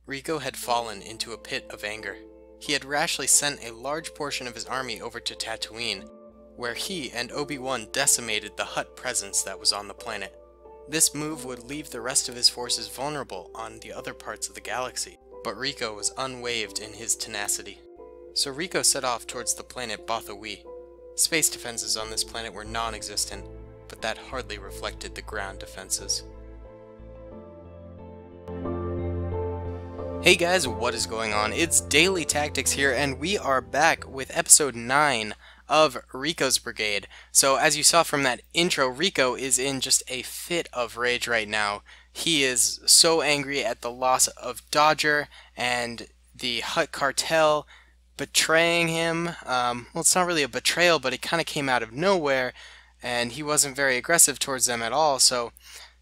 Rico had fallen into a pit of anger. He had rashly sent a large portion of his army over to Tatooine, where he and Obi-Wan decimated the Hutt presence that was on the planet. This move would leave the rest of his forces vulnerable on the other parts of the galaxy, but Rico was unwaved in his tenacity. So Rico set off towards the planet Bothawi. Space defenses on this planet were non-existent, but that hardly reflected the ground defenses. Hey guys, what is going on? It's Daily Tactics here, and we are back with episode 9 of Rico's Brigade. So as you saw from that intro, Rico is in just a fit of rage right now. He is so angry at the loss of Dodger and the Hutt cartel betraying him. Well, it's not really a betrayal, but it kind of came out of nowhere, and he wasn't very aggressive towards them at all, so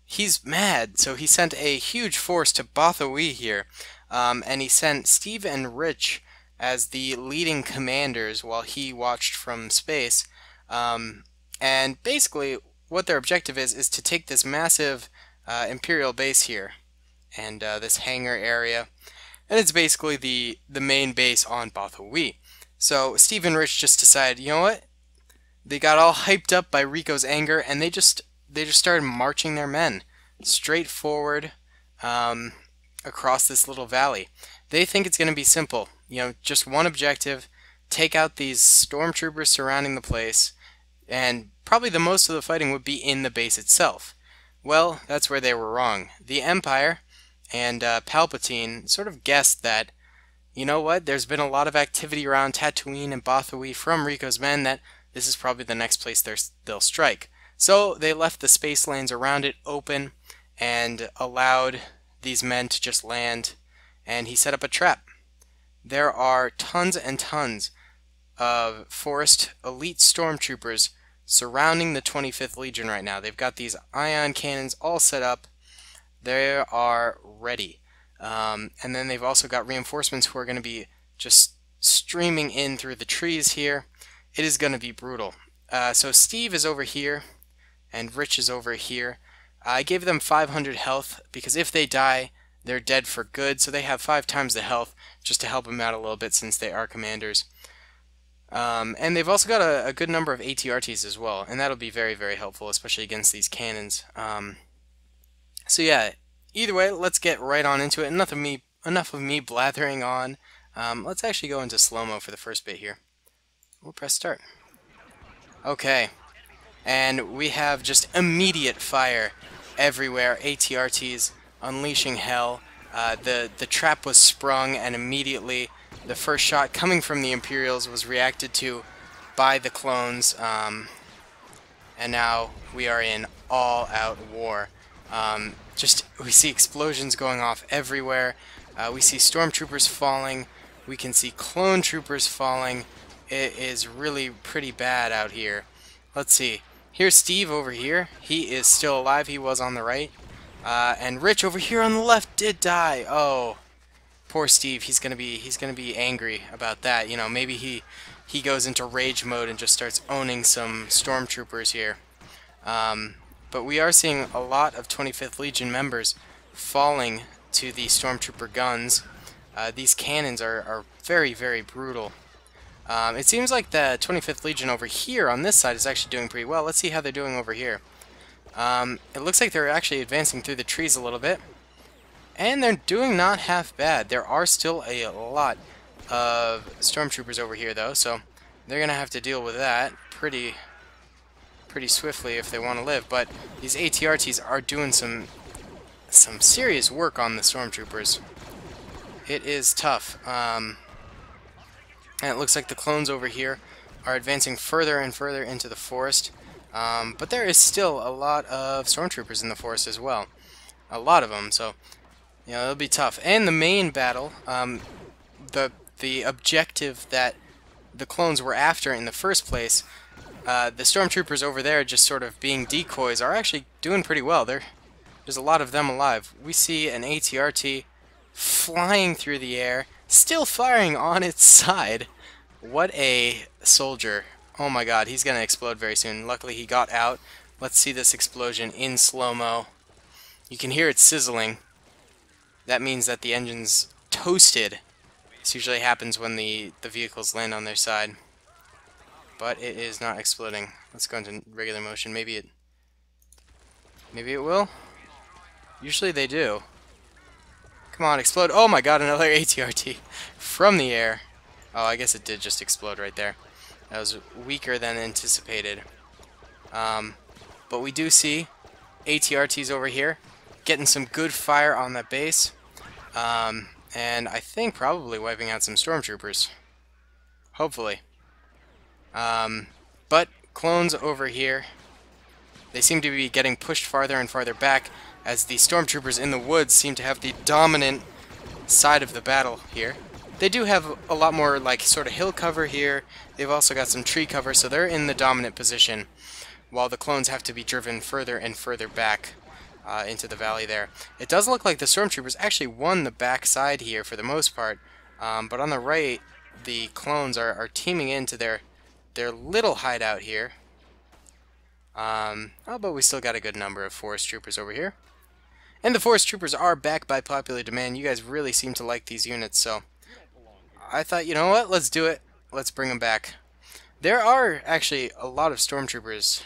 he's mad. So he sent a huge force to Bothawi here. And he sent Steve and Rich as the leading commanders while he watched from space. And basically, what their objective is to take this massive Imperial base here, and this hangar area. And it's basically the main base on Bothawi. So Steve and Rich just decided, you know what? They got all hyped up by Rico's anger, and they just started marching their men straight forward. Across this little valley. They think it's going to be simple, just one objective, take out these stormtroopers surrounding the place, and probably the most of the fighting would be in the base itself. Well, that's where they were wrong. The Empire and Palpatine sort of guessed that, you know what, there's been a lot of activity around Tatooine and Bothawi from Rico's men, that this is probably the next place they'll strike. So they left the space lanes around it open and allowed these men to just land, and he set up a trap. There are tons and tons of Forest elite stormtroopers surrounding the 25th Legion right now. They've got these ion cannons all set up. They are ready. And then they've also got reinforcements who are going to be just streaming in through the trees here. It is going to be brutal. So Steve is over here, and Rich is over here. I gave them 500 health, because if they die, they're dead for good, so they have 5 times the health, just to help them out a little bit since they are commanders. And they've also got a good number of ATRTs as well, and that'll be very, very helpful, especially against these cannons. So yeah, either way, let's get right on into it. Enough of me blathering on. Let's actually go into slow-mo for the first bit here. We'll press start. Okay. And we have just immediate fire everywhere. ATRTs unleashing hell. The trap was sprung, and immediately the first shot coming from the Imperials was reacted to by the clones. And now we are in all-out war. We see explosions going off everywhere. We see stormtroopers falling. We can see clone troopers falling. It is really pretty bad out here. Let's see. Here's Steve over here. He is still alive. He was on the right. And Rich over here on the left did die. Oh, poor Steve. He's gonna be angry about that. Maybe he goes into rage mode and just starts owning some stormtroopers here. But we are seeing a lot of 25th Legion members falling to the stormtrooper guns. These cannons are very, very brutal. It seems like the 25th Legion over here on this side is actually doing pretty well. Let's see how they're doing over here. It looks like they're actually advancing through the trees a little bit. And they're doing not half bad. There are still a lot of stormtroopers over here, though, so they're going to have to deal with that pretty swiftly if they want to live. But these ATRTs are doing some serious work on the stormtroopers. It is tough. And it looks like the clones over here are advancing further and further into the forest. But there is still a lot of stormtroopers in the forest as well. A lot of them, so it'll be tough. And the main battle, the objective that the clones were after in the first place, the stormtroopers over there just sort of being decoys are actually doing pretty well. There's a lot of them alive. We see an ATRT flying through the air, still firing on its side. What a soldier. Oh my god, he's going to explode very soon. Luckily he got out. Let's see this explosion in slow-mo. You can hear it sizzling. that means that the engine's toasted. This usually happens when the vehicles land on their side. But it is not exploding. Let's go into regular motion. Maybe it will? Usually they do. Come on, explode. Oh my god, another ATRT from the air. Oh, I guess it did just explode right there. That was weaker than anticipated. But we do see ATRTs over here getting some good fire on that base. And I think probably wiping out some stormtroopers. Hopefully. But clones over here, they seem to be getting pushed farther and farther back as the stormtroopers in the woods seem to have the dominant side of the battle here. They do have a lot more like sort of hill cover here. They've also got some tree cover, so they're in the dominant position, while the clones have to be driven further and further back into the valley there. It does look like the stormtroopers actually won the back side here for the most part, but on the right, the clones are teaming into their little hideout here. Oh, but we still got a good number of forest troopers over here. And the forest troopers are back by popular demand. You guys really seem to like these units, so I thought, you know what, let's do it. Let's bring them back. There are actually a lot of stormtroopers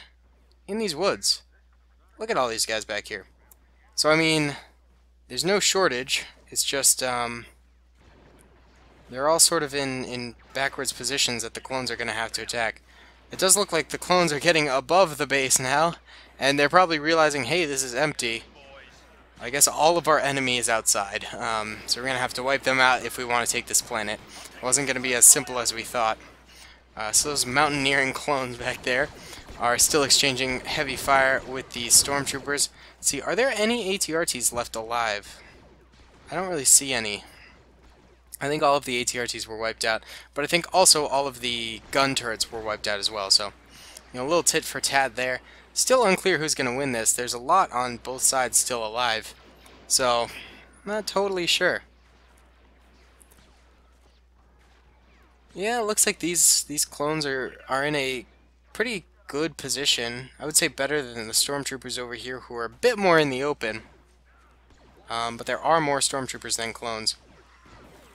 in these woods. Look at all these guys back here. So, I mean, there's no shortage. It's just, they're all sort of in backwards positions that the clones are going to have to attack. It does look like the clones are getting above the base now, and they're probably realizing, hey, this is empty. I guess all of our enemy is outside, so we're going to have to wipe them out if we want to take this planet. It wasn't going to be as simple as we thought. So those mountaineering clones back there are still exchanging heavy fire with the stormtroopers. Let's see, are there any ATRTs left alive? I don't really see any. I think all of the ATRTs were wiped out, but I think also all of the gun turrets were wiped out as well, so, you know, a little tit for tat there. Still unclear who's going to win this. There's a lot on both sides still alive, so I'm not totally sure. Yeah, it looks like these clones are in a pretty good position. I would say better than the stormtroopers over here, who are a bit more in the open. But there are more stormtroopers than clones.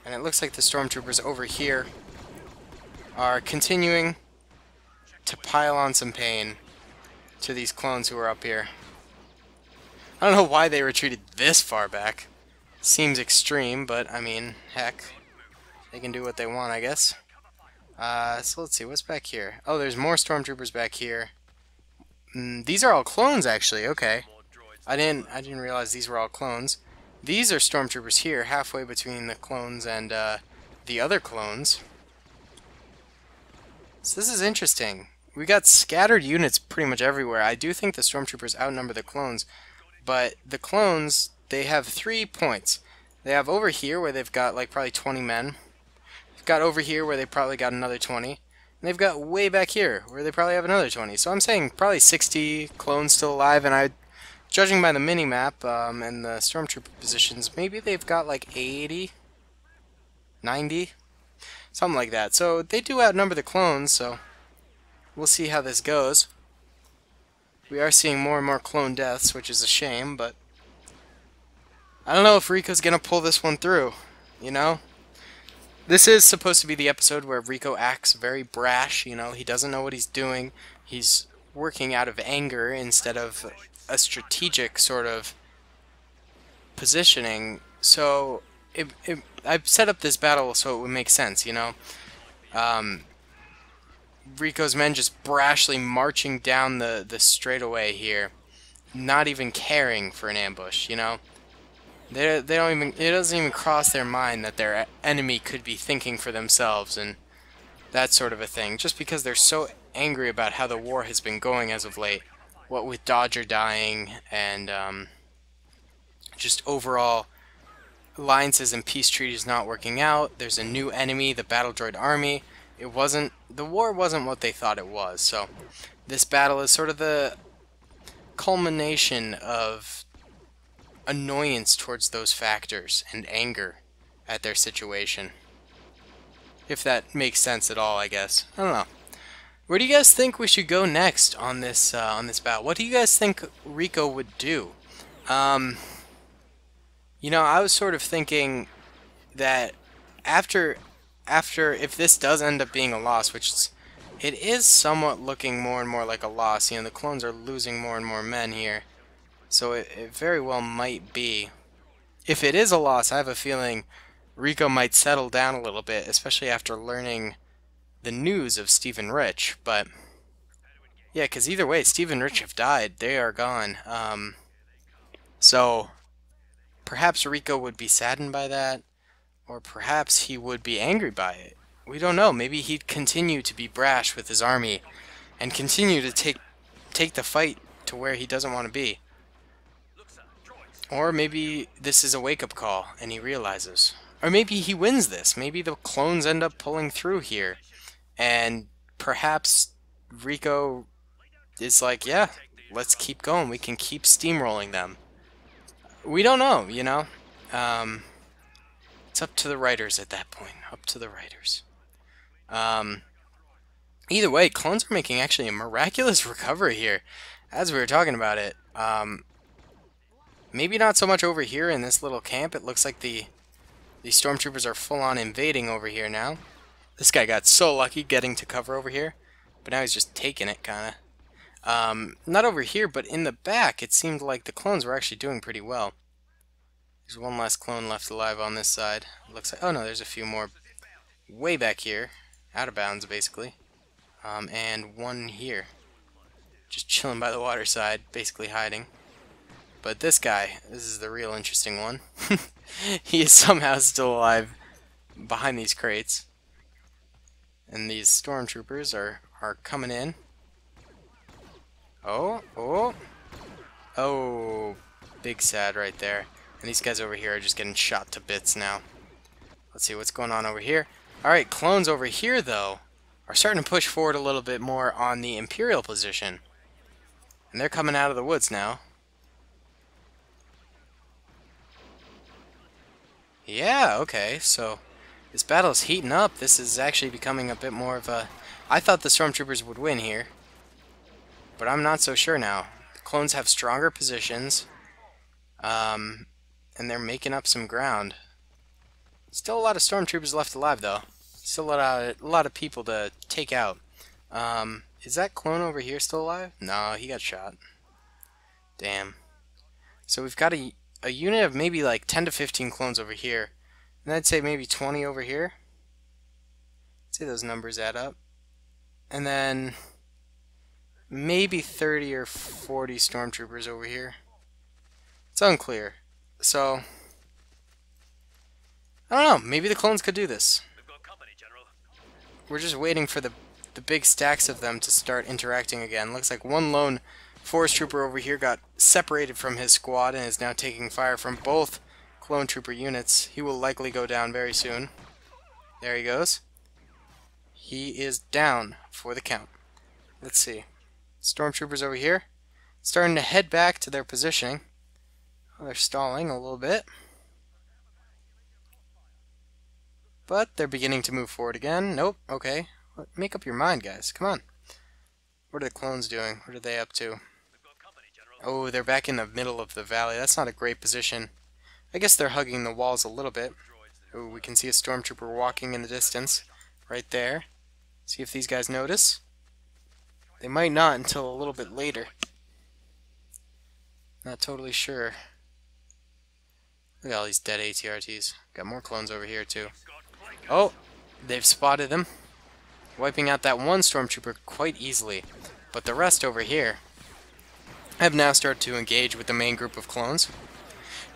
And it looks like the stormtroopers over here are continuing to pile on some pain to these clones who are up here. I don't know why they retreated this far back. Seems extreme, but I mean, heck, they can do what they want, I guess. So let's see, what's back here? Oh, there's more stormtroopers back here. These are all clones, actually. Okay, I didn't realize these were all clones. These are stormtroopers here, halfway between the clones and the other clones. So this is interesting. We got scattered units pretty much everywhere. I do think the stormtroopers outnumber the clones, but the clones, they have 3 points. They have over here where they've got like probably 20 men. They've got over here where they probably got another 20. And they've got way back here where they probably have another 20. So I'm saying probably 60 clones still alive, and judging by the mini-map and the stormtrooper positions, maybe they've got like 80, 90, something like that. So they do outnumber the clones, so we'll see how this goes. We are seeing more and more clone deaths, which is a shame, but I don't know if Rico's gonna pull this one through, you know? This is supposed to be the episode where Rico acts very brash, you know? He doesn't know what he's doing. He's working out of anger instead of a strategic sort of positioning. So I've set up this battle so it would make sense, you know? Rico's men just brashly marching down the straightaway here, not even caring for an ambush, you know? They don't even, it doesn't even cross their mind that their enemy could be thinking for themselves and that sort of a thing, just because they're so angry about how the war has been going as of late. What with Dodger dying and just overall alliances and peace treaties not working out. There's a new enemy, the Battle Droid Army. The war wasn't what they thought it was, so this battle is sort of the culmination of annoyance towards those factors and anger at their situation. If that makes sense at all, I guess. I don't know. Where do you guys think we should go next on this battle? What do you guys think Rico would do? You know, I was sort of thinking that after if this does end up being a loss, it is somewhat looking more and more like a loss. You know, the clones are losing more and more men here, so it very well might be. If it is a loss, I have a feeling Rico might settle down a little bit, especially after learning the news of Steve and Rich. But yeah, because either way, Steve and Rich have died; they are gone. So perhaps Rico would be saddened by that. Or perhaps he would be angry by it. We don't know. Maybe he'd continue to be brash with his army and continue to take the fight to where he doesn't want to be. Or maybe this is a wake-up call and he realizes. Or maybe he wins this. Maybe the clones end up pulling through here. And perhaps Rico is like, yeah, let's keep going. We can keep steamrolling them. We don't know, you know? It's up to the writers at that point. Up to the writers. Either way, clones are making actually a miraculous recovery here, as we were talking about it. Maybe not so much over here in this little camp. It looks like the stormtroopers are full-on invading over here now. This guy got so lucky getting to cover over here, but now he's just taking it, kind of. Not over here, but in the back, it seemed like the clones were actually doing pretty well. There's one last clone left alive on this side. It looks like, oh no, there's a few more way back here, out of bounds basically, and one here, just chilling by the water side, basically hiding. But this guy, this is the real interesting one. He is somehow still alive behind these crates, and these stormtroopers are coming in. Oh, big sad right there. And these guys over here are just getting shot to bits now. Let's see what's going on over here. Alright, clones over here, though, are starting to push forward a little bit more on the Imperial position. And they're coming out of the woods now. Yeah, okay, so this battle is heating up. This is actually becoming a bit more of a... I thought the Stormtroopers would win here, but I'm not so sure now. The clones have stronger positions. And they're making up some ground. Still a lot of stormtroopers left alive, though. Still a lot of people to take out. Is that clone over here still alive? No, he got shot. Damn. So we've got a unit of maybe like 10 to 15 clones over here. And I'd say maybe 20 over here. I'd say those numbers add up. And then maybe 30 or 40 stormtroopers over here. It's unclear. So, I don't know. Maybe the clones could do this. We're just waiting for the big stacks of them to start interacting again. Looks like one lone forest trooper over here got separated from his squad and is now taking fire from both clone trooper units. He will likely go down very soon. There he goes. He is down for the count. Let's see. Stormtroopers over here, starting to head back to their positioning. Oh, they're stalling a little bit. But they're beginning to move forward again. Nope, okay. Make up your mind, guys. Come on. What are the clones doing? What are they up to? Oh, they're back in the middle of the valley. That's not a great position. I guess they're hugging the walls a little bit. Oh, we can see a stormtrooper walking in the distance. Right there. See if these guys notice. They might not until a little bit later. Not totally sure. Look at all these dead ATRTs. Got more clones over here too. Oh, they've spotted them. Wiping out that one stormtrooper quite easily. But the rest over here have now started to engage with the main group of clones.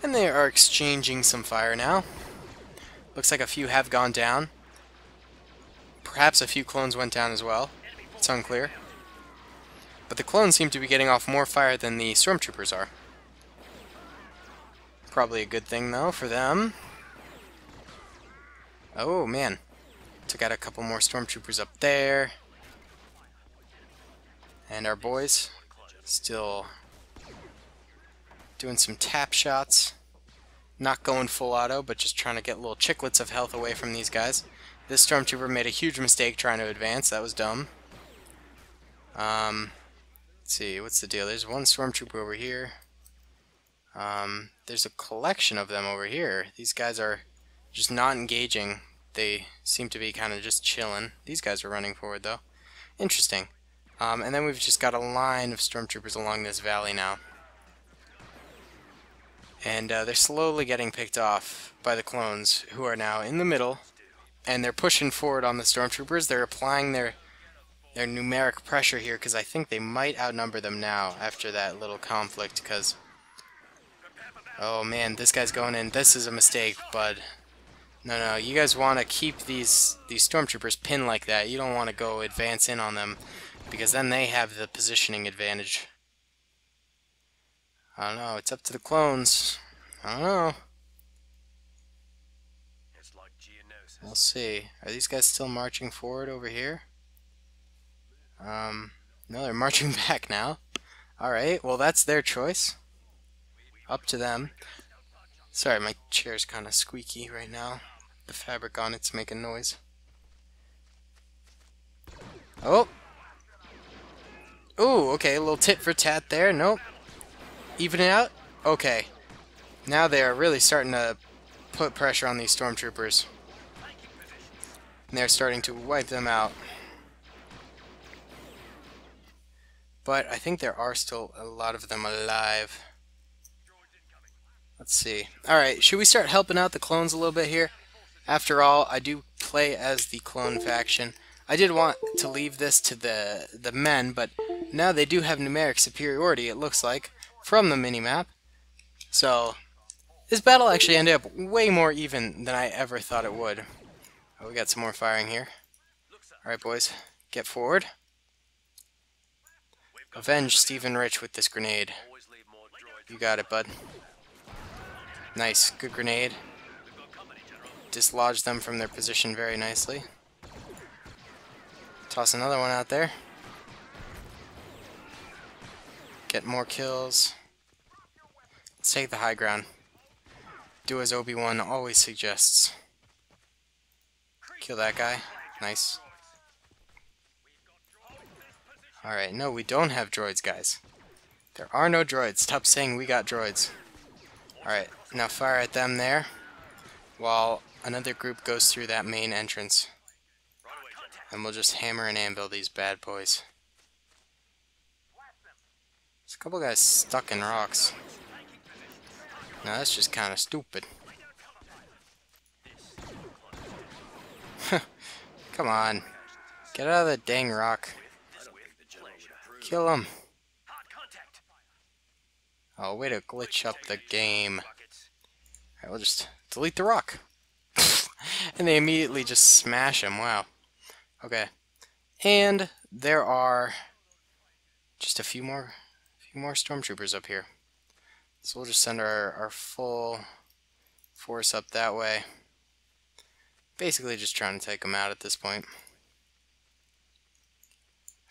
And they are exchanging some fire now. Looks like a few have gone down. Perhaps a few clones went down as well. It's unclear. But the clones seem to be getting off more fire than the stormtroopers are. Probably a good thing, though, for them. Oh, man. Took out a couple more stormtroopers up there. And our boys still doing some tap shots. Not going full auto, but just trying to get little chiclets of health away from these guys. This stormtrooper made a huge mistake trying to advance. That was dumb. Let's see, what's the deal? There's one stormtrooper over here. There's a collection of them over here. These guys are just not engaging. They seem to be kind of just chilling. These guys are running forward though. Interesting. And then we've just got a line of stormtroopers along this valley now. And they're slowly getting picked off by the clones, who are now in the middle. And they're pushing forward on the stormtroopers. They're applying their numeric pressure here, because I think they might outnumber them now after that little conflict, because... Oh man, this guy's going in. This is a mistake, bud. No, you guys want to keep these stormtroopers pinned like that. You don't want to go advance in on them, because then they have the positioning advantage. I don't know, it's up to the clones. I don't know. We'll see. Are these guys still marching forward over here? No, they're marching back now. Alright, well that's their choice. Up to them. Sorry, my chair's kind of squeaky right now. The fabric on it's making noise. Oh! Ooh, okay, a little tit for tat there. Nope. Even it out? Okay. Now they are really starting to put pressure on these stormtroopers. And they're starting to wipe them out. But I think there are still a lot of them alive. Let's see. Alright, should we start helping out the clones a little bit here? After all, I do play as the clone faction. I did want to leave this to the men, but now they do have numeric superiority, it looks like, from the minimap. So, this battle actually ended up way more even than I ever thought it would. Oh, we got some more firing here. Alright, boys, get forward. Avenge Stephen Rich with this grenade. You got it, bud. Nice, good grenade. Dislodge them from their position very nicely. Toss another one out there. Get more kills. Let's take the high ground. Do as Obi-Wan always suggests. Kill that guy. Nice. Alright, no, we don't have droids, guys. There are no droids. Stop saying we got droids. Alright, now fire at them there, while another group goes through that main entrance. And we'll just hammer and anvil these bad boys. There's a couple guys stuck in rocks. Now that's just kind of stupid. Come on. Get out of the dang rock. Kill him. Oh, way to glitch up the game. Alright, we'll just delete the rock. And they immediately just smash him. Wow. Okay. And there are just a few more stormtroopers up here. So we'll just send our full force up that way. Basically just trying to take them out at this point.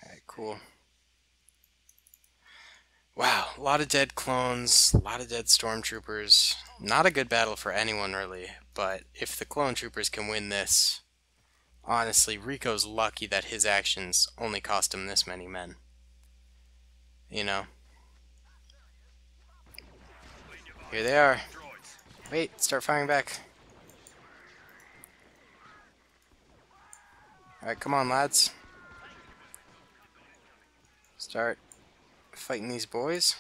Alright, cool. Wow, a lot of dead clones, a lot of dead stormtroopers. Not a good battle for anyone, really. But if the clone troopers can win this, honestly, Rico's lucky that his actions only cost him this many men. You know? Here they are. Wait, start firing back. Alright, come on, lads. Start fighting these boys.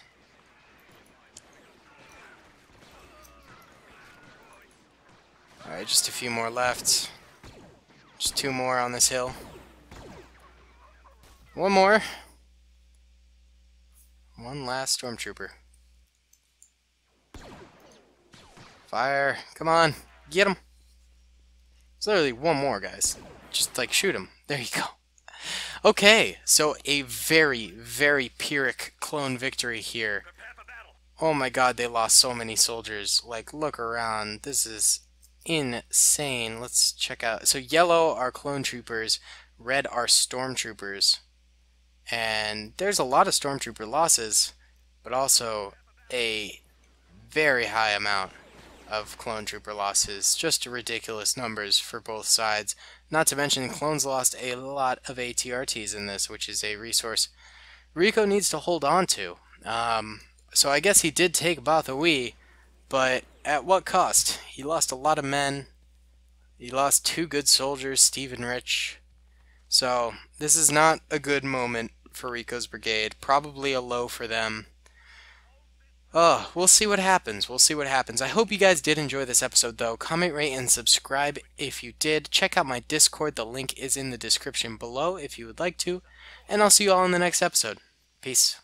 Alright, just a few more left. Just two more on this hill. One more. One last stormtrooper. Fire. Come on. Get him. There's literally one more, guys. Just, like, shoot him. There you go. Okay, so a very, very Pyrrhic clone victory here. Oh my god, they lost so many soldiers. Like, look around. This is insane. Let's check out. So yellow are clone troopers, red are stormtroopers. And there's a lot of stormtrooper losses, but also a very high amount of clone trooper losses. Just ridiculous numbers for both sides. Not to mention, clones lost a lot of ATRTs in this, which is a resource Rico needs to hold on to. So I guess he did take Bathoe, but at what cost? He lost a lot of men. He lost two good soldiers, Steve and Rich. So this is not a good moment for Rico's brigade. Probably a low for them. Oh, we'll see what happens. We'll see what happens. I hope you guys did enjoy this episode, though. Comment, rate, and subscribe if you did. Check out my Discord. The link is in the description below if you would like to. And I'll see you all in the next episode. Peace.